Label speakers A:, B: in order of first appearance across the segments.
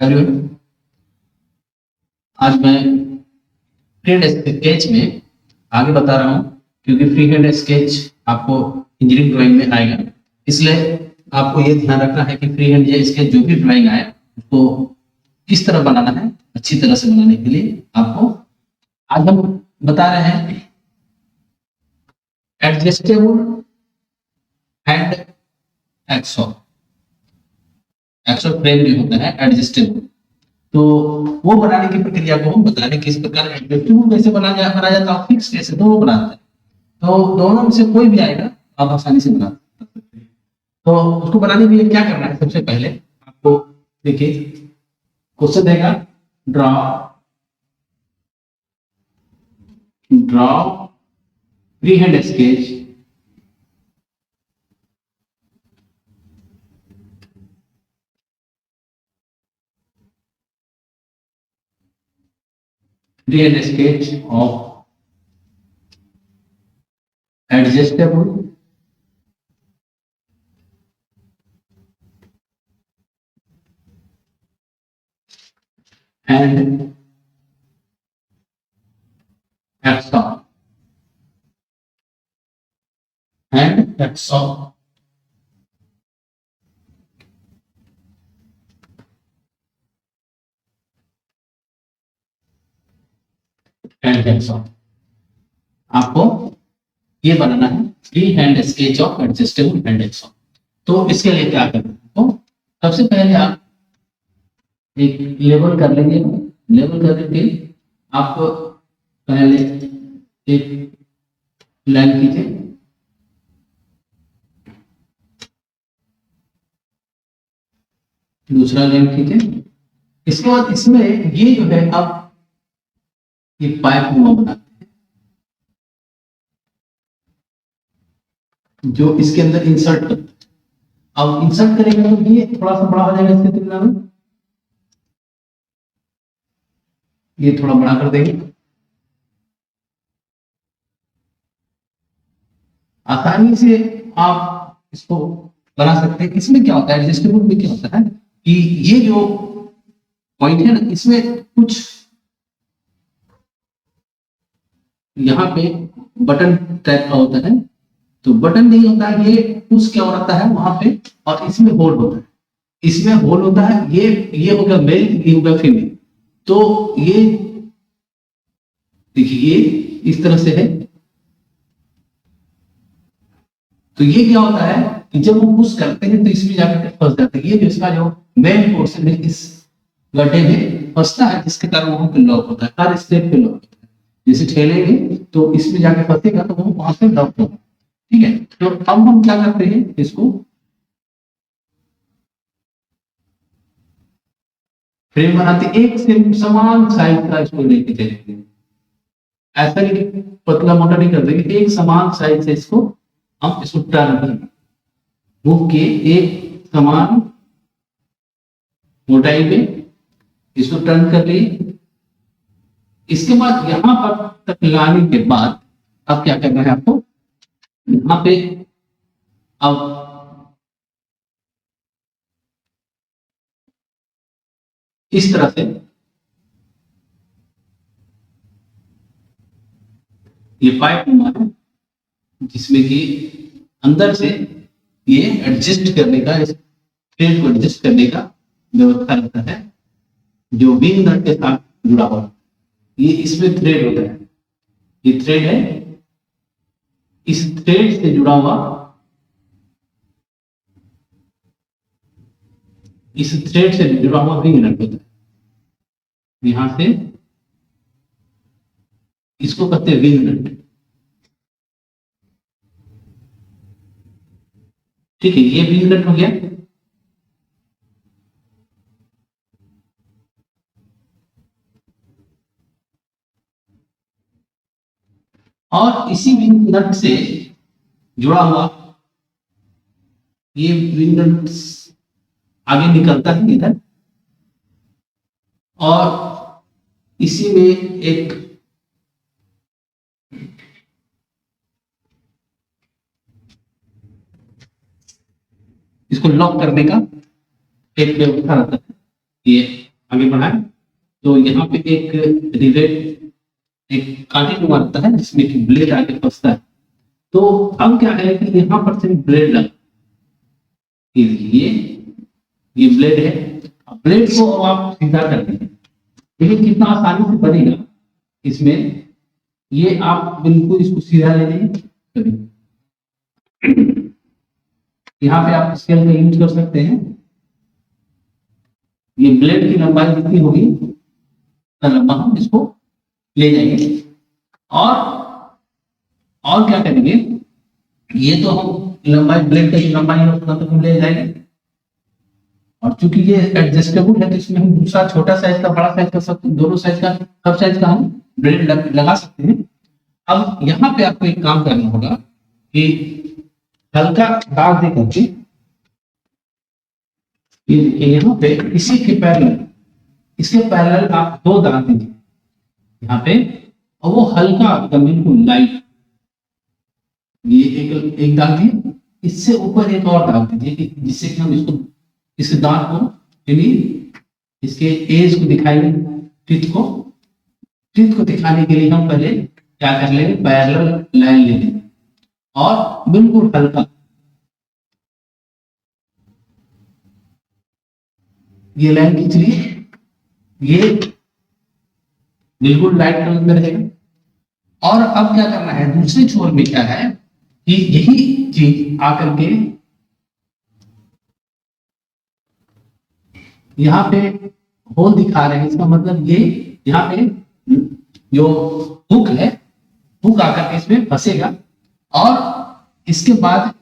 A: Everyone, आज मैं free hand sketch में आगे बता रहा हूँ, क्योंकि फ्री हैंड स्केच आपको इंजीनियरिंग ड्राइंग में आएगा, इसलिए आपको ये ध्यान रखना है कि फ्री हैंड ये स्केच जो भी ड्राइंग आए उसको किस तरह बनाना है। अच्छी तरह से बनाने के लिए आपको आज हम बता रहे हैं एडजस्टेबल हैंड एक्सो फ्रेम जो होता है एडजस्टेबल, तो वो बनाने की प्रक्रिया को हम बता रहे हैं किस प्रकार एडजस्टेबल कैसे बनाया जाता है, फिक्स कैसे दोनों बनाते हैं। तो दोनों में से कोई भी आएगा आप आसानी से बना सकते हैं। तो उसको बनाने के लिए क्या करना है, सबसे पहले आपको देखिए क्वेश्चन देगा draw free hand sketch of adjustable and axon आपको ये बनाना है free hand sketch of adjustable hand axon. तो इसके लिए क्या करना है, तो सबसे पहले आप एक लेबल कर लेंगे। लेबल करने के आप पहले एक लाइन कीजिए, दूसरा लाइन कीजिए। इसके बाद इसमें ये जो है आप ये पाइप नुमा बनाते हैं, जो इसके अंदर इंसर्ट करते हैं। अब इंसर्ट करेंगे तो ये थोड़ा सा बड़ा हो जाएगा इसके तुलना में, ये थोड़ा बड़ा कर देंगे। आसानी से आप इसको बना सकते हैं। इसमें क्या होता है, एडजस्टेबल में क्या होता है कि ये जो पॉइंट है ना, इसमें कुछ यहाँ पे बटन टाइप का होता है, तो बटन नहीं होता है, ये पुश क्या होता है वहां पे, और इसमें होल होता है। इसमें होल होता है, ये हो गया मेल, ये हो गया फीमेल। तो ये देखिए ये इस तरह से है। तो ये क्या होता है कि जब हम पुश करते हैं तो इसमें जाकर फंस जाता है। ये जो इसका जो मेन पोर्शन है इस गड्ढे में फंसता है, जिसके कारण वहां पे लॉक होता है, हर स्टेप पे लॉक होता है। जैसे ठेलेंगे तो इसमें जाके फंसेगा तो वो वहां से लॉक होगा। ठीक है, तो अब हम क्या करते हैं, इसको फ्रेम बनाते एक से समान साइज का इसको लेके चलेंगे। ऐसा नहीं कि पतला मोटा नहीं कर देंगे, एक समान साइज से इसको हम इसको टर्न करेंगे, मूव के एक समान मोटाई में इसको टर्न कर लिए। इसके बाद यहां पर तक लाने के बाद अब क्या करना है आपको, यहां पे अब इस तरह से ये पाइप है, जिसमें कि अंदर से ये एडजस्ट करने का, इस थ्रेड को एडजस्ट करने का व्यवस्था रहता है, जो विंग नट के साथ जुड़ा हुआ। ये इसमें थ्रेड होता है, ये थ्रेड है, इस थ्रेड से जुड़ा हुआ, इस थ्रेड से जुड़ा हुआ विंग नट होता है। यहां से इसको कहते हैं विंग नट। ठीक है, ये विंग नट हो गया। और इसी विंग नट से जुड़ा हुआ ये विंग नट आगे निकलता है इधर, और इसी में एक इसको लॉक करने का एक व्यवस्था रहता है। ये आगे बढ़ाएं तो यहाँ पे एक रिवेट, एक कांटे नुमा रहता है जिसमें कि ब्लेड आगे फंसता है। तो अब क्या है कि यहाँ पर से ब्लेड लगा, ये ब्लेड है। अब ब्लेड को अब आप सीधा कर देंगे, लेकिन कितना आसानी से बनेगा इसमें, ये आप बिल्कुल इसको सीधा ले लेंगे। यहाँ पे आप स्केल का यूज कर सकते हैं। ये ब्लेड की लंबाई जितनी होगी उतना लंबा हम इसको ले जाएंगे। और क्या करेंगे, ये तो हम लंबाई, ब्लेड का जो लंबाई है उतना तो हम ले जाएंगे, और चूंकि ये एडजस्टेबल है तो इसमें हम दूसरा छोटा साइज का, बड़ा साइज का, सब दोनों साइज का, सब साइज का हम ब्लेड लगा सकते हैं। अब यहाँ पे आपको एक काम करना होगा कि हल्का दाग दे करके ये देखिए यहाँ पे इसी के पैरेलल, इसके पैरेलल आप दो दाग दीजिए यहाँ पे, और वो हल्का एकदम बिल्कुल लाइट, ये एक दाग दिए, इससे ऊपर एक और दाग दीजिए जिससे कि हम इसको, इस दाग को, यानी इसके एज को दिखाएंगे, टीथ को दिखाने के लिए हम पहले क्या कर लेंगे, पैरेलल लाइन ले लेंगे और बिल्कुल हल्का ये लाइन खींच ली, ये बिल्कुल लाइट कलर में रहेगा। और अब क्या करना है, दूसरे छोर में क्या है कि यही चीज आकर के यहाँ पे होल दिखा रहे हैं, इसका मतलब ये यहाँ पे जो हुक है, हुक आकर के इसमें फंसेगा, और इसके बाद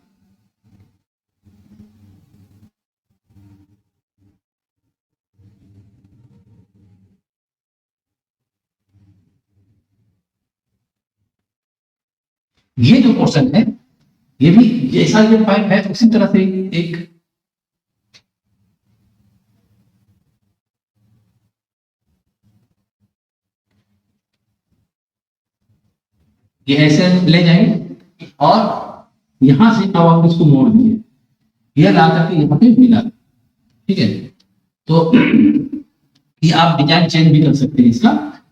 A: ये जो पोर्शन है, ये भी जैसा ये पाइप है उसी तरह से एक ये ऐसे ले जाएंगे, और यहां से अब आप इसको मोड़ दीजिए, ये ला करके यहाँ पे मिला, ठीक है। तो ये आप डिजाइन चेंज भी कर सकते हैं इसका,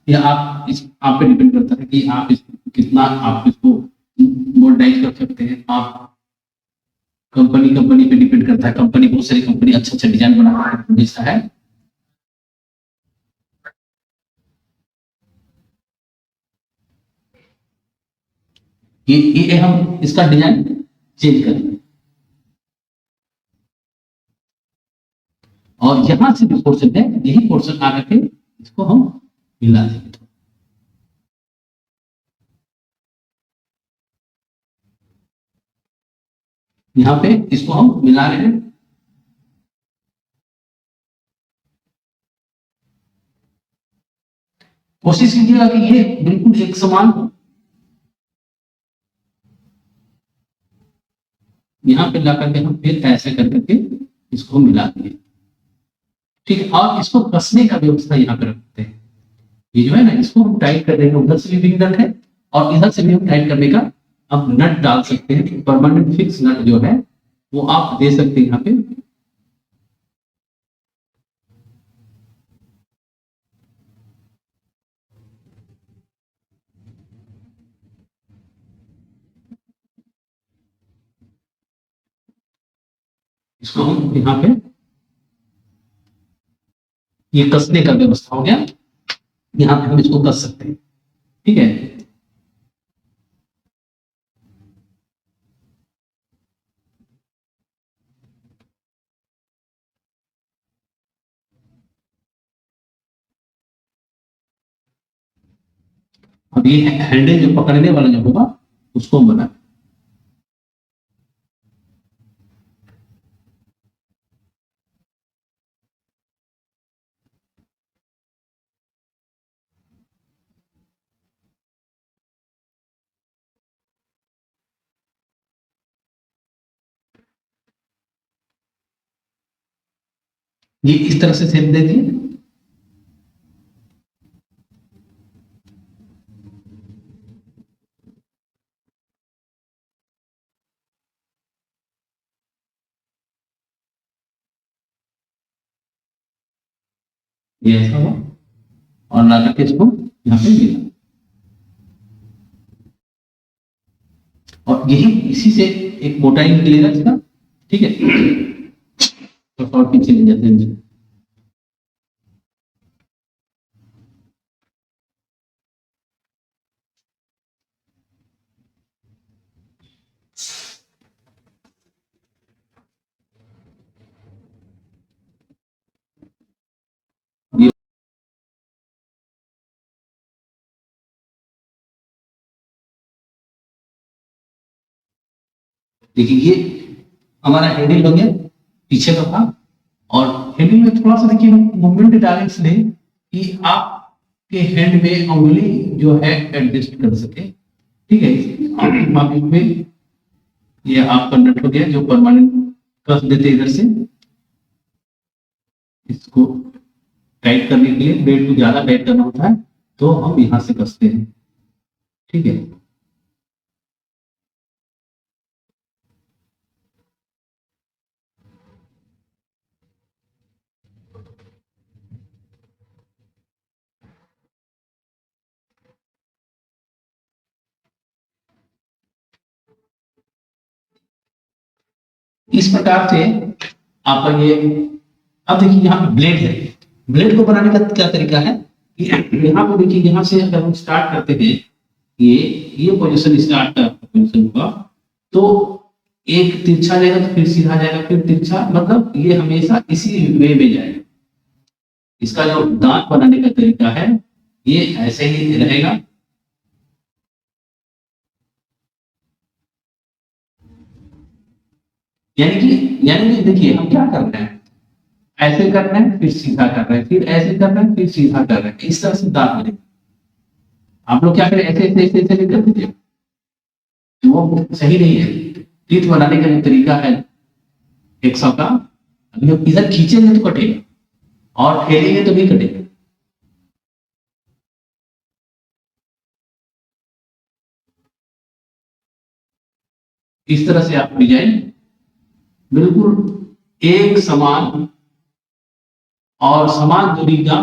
A: या आप पे डिपेंड करता है कि आप इसको कितना आप इसको मॉडर्नाइज कर सकते हैं। आप कंपनी पे डिपेंड करता है, कंपनी, बहुत सारी कंपनी अच्छा अच्छा डिजाइन बना भेजता है। ये हम इसका डिजाइन चेंज करेंगे, और यहां से जो पोर्शन है यही पोर्शन आकर के इसको हम मिला देंगे। यहाँ पे इसको हम मिला रहे हैं, कोशिश कीजिएगा कि ये बिल्कुल एक समान हो। यहाँ पे ला करके हम फिर ऐसे कर करके इसको मिला दिए, ठीक है। और इसको कसने का व्यवस्था यहाँ पे रखते हैं, ये जो है ना, इसको हम टाइट कर देंगे, उधर से भी नट है और इधर से भी हम टाइट करने का अब नट डाल सकते हैं। परमानेंट फिक्स नट जो है वो आप दे सकते हैं यहाँ पे। इसको हम यहाँ पे, ये कसने का व्यवस्था हो गया, यहाँ पे हम इसको कस सकते हैं, ठीक है। अब ये हैंडल जो पकड़ने वाला जो होगा उसको हम बना, ये इस तरह से सेप दे दिए। ये ऐसा हुआ और ला करके इसको यहाँ पे मिला, और यही इसी से एक मोटाई निकलेगा इसका। ठीक है, तो और पीछे ले जाते हैं। देखिए ये हमारा हैंडल हो गया पीछे का भाग, और हैंडल में थोड़ा सा देखिए मूवमेंट डालें इसलिए कि आपके हैंड में उंगली जो है एडजस्ट कर सके। ठीक है, आप इसमें ये आपका नट हो गया जो परमानेंट कस देते इधर से, इसको टाइट करने के लिए बेल्ट को ज्यादा टाइट करना होता है तो हम यहाँ से कसते हैं। ठीक है, इस प्रकार से आपका ये, अब देखिए यहाँ पे ब्लेड है, ब्लेड को बनाने का क्या तरीका है कि यहाँ पे देखिए, यहाँ से अगर हम स्टार्ट करते हैं, ये पोजीशन स्टार्ट का पोजीशन होगा, तो एक तिरछा जाएगा तो फिर सीधा जाएगा, फिर तिरछा, मतलब ये हमेशा इसी वे में जाएगा। इसका जो दांत बनाने का तरीका है ये ऐसे ही रहेगा। यानी कि देखिए हम क्या कर रहे हैं, ऐसे कर रहे हैं फिर सीधा कर रहे हैं, फिर ऐसे कर रहे हैं फिर सीधा कर रहे हैं, इस तरह से दांत बनेगा। आप लोग क्या करें, ऐसे ऐसे ऐसे ऐसे नहीं करते थे, तो वो सही नहीं है। टीथ बनाने का जो तरीका है 100 का, अभी हम इधर खींचेंगे तो कटेगा और फेरेंगे तो भी कटेगा। इस तरह से आप डिजाइन बिल्कुल एक समान और समान दूरी का,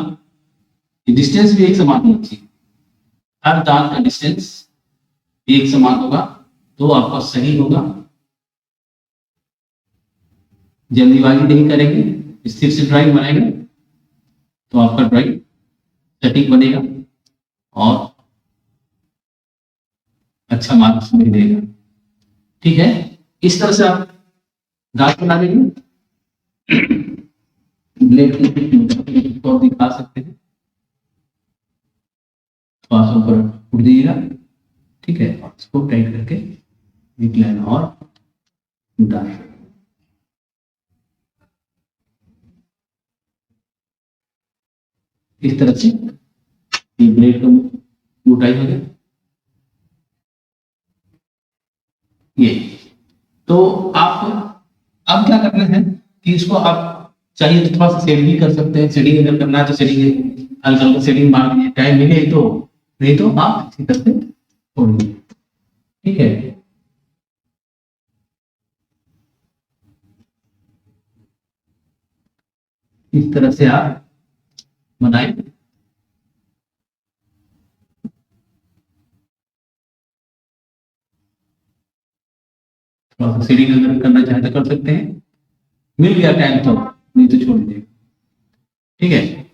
A: डिस्टेंस भी एक समान होना चाहिए, हर दांत का डिस्टेंस एक समान होगा तो आपका सही होगा। जल्दीबाजी नहीं करेंगे, स्थिर से ड्राइंग बनाएंगे तो आपका ड्राइंग सटीक बनेगा और अच्छा मार्क्स भी देगा। ठीक है, इस तरह से आप दांत बना लेंगे। ब्लेड को दिखा सकते हैं, पास ऊपर उठ दीजिएगा। ठीक है, और इसको टाइट करके एक लाइन और डाल, इस तरह से ये ब्लेड का मोटाई हो गया। ये तो आप अब क्या करना है कि इसको आप चाहिए तो थोड़ा सा शेड भी कर सकते हैं, शेडिंग अगर करना है तो शेडिंग हल्का हल्का शेडिंग मार दीजिए, टाइम मिले तो, नहीं तो आप इसी तरह से छोड़ दीजिए। ठीक है, इस तरह से आप बनाए। थोड़ा सा शेडिंग अगर करना चाहे तो कर सकते हैं, मिल गया टाइम तो, नहीं तो छोड़ दीजिए। ठीक है,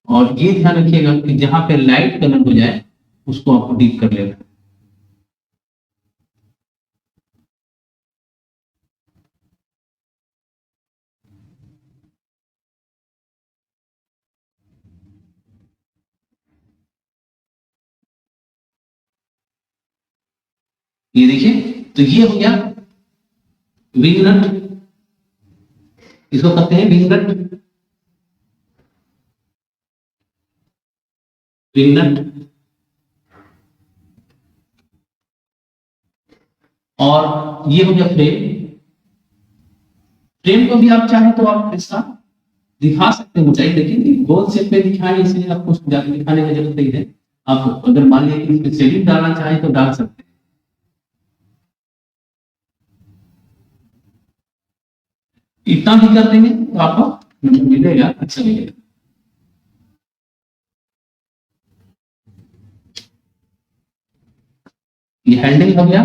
A: और ये ध्यान रखिएगा कि जहां पे लाइट कलर हो जाए उसको आपको डीप कर लेना। ये देखिए, तो ये हो गया विंग नट, इसको कहते हैं विंग नट, विंग नट। और ये हो गया फ्रेम, फ्रेम को भी आप चाहें तो आप इसका दिखा सकते हैं ऊंचाई, लेकिन गोल शेप में दिखाएं इसलिए आपको ज्यादा दिखाने की जरूरत नहीं है। आप अगर मान लिया कि इसमें शेडिंग डालना चाहें तो डाल सकते हैं। इतना भी कर देंगे तो आपको नंबर मिलेगा, अच्छा मिलेगा। ये हैंडल हो गया।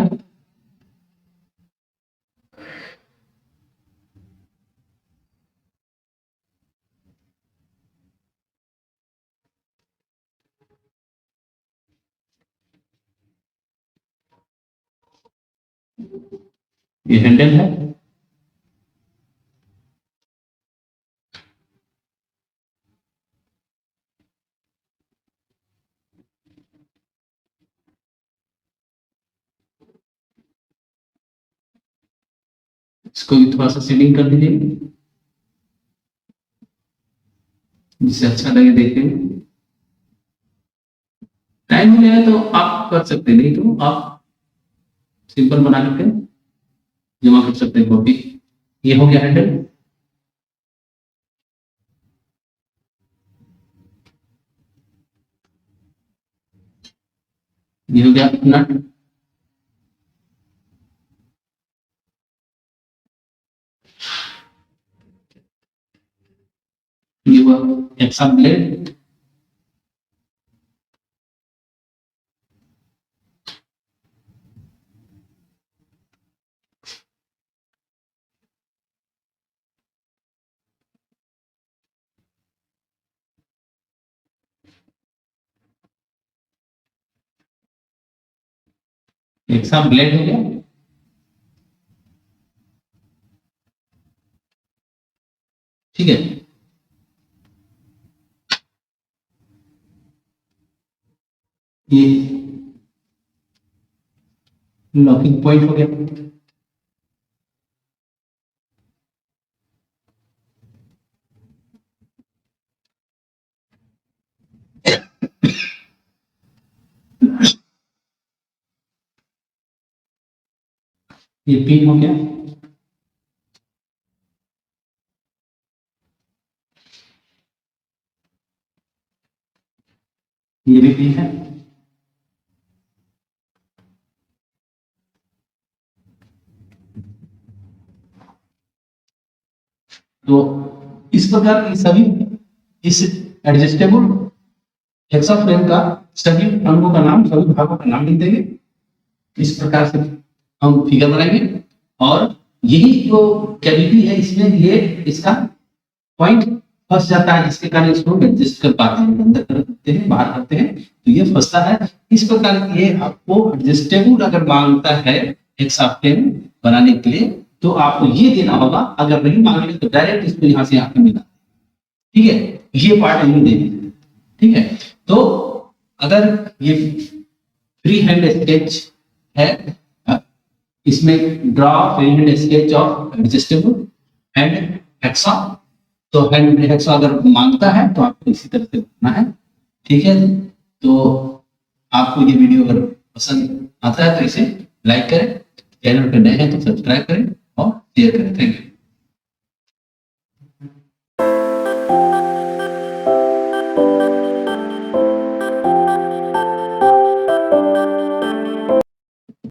A: ये हैंडल है। इसको भी थोड़ा सा सेटिंग कर दीजिए जिससे अच्छा लगे देखने में। टाइम मिलेगा तो आप कर सकते, नहीं तो आप सिंपल बना करके जमा कर सकते हैं कॉपी। ये हो गया हैंडल। ये हो गया नट। ये हुआ एक्सा ब्लेड। एक्सा ब्लेड हो गया। ठीक है, ये लॉकिंग पॉइंट हो गया। ये पिन हो गया। ये भी पिन है। तो इस प्रकार ये सभी इस एडजस्टेबल हेक्सा फ्रेम का सभी अंगों का नाम, सभी भागों का नाम लिख देंगे। इस प्रकार से हम फिगर बनाएंगे और यही जो कैविटी है इसमें ये इसका पॉइंट फंस जाता है, जिसके कारण इसको एडजस्ट कर पाते हैं, अंदर करते हैं, बाहर करते हैं, तो ये फंसता है। इस प्रकार ये आपको एडजस्टेबल अगर मांगता है हेक्सा फ्रेम बनाने के लिए तो आपको ये देना होगा, अगर नहीं मांगे तो डायरेक्ट इसको यहाँ से आके मिला। ठीक है, ये पार्ट नहीं देंगे। ठीक है, तो अगर ये फ्री हैंड स्केच है, इसमें draw free hand sketch of adjustable hand hexa, तो हैंड हेक्सा अगर मांगता है तो आपको इसी तरह से करना है। ठीक है, तो आपको ये वीडियो अगर पसंद आता है तो इसे लाइक करें, चैनल पर नए हैं तो सब्सक्राइब करें और शेयर करें। Thank you.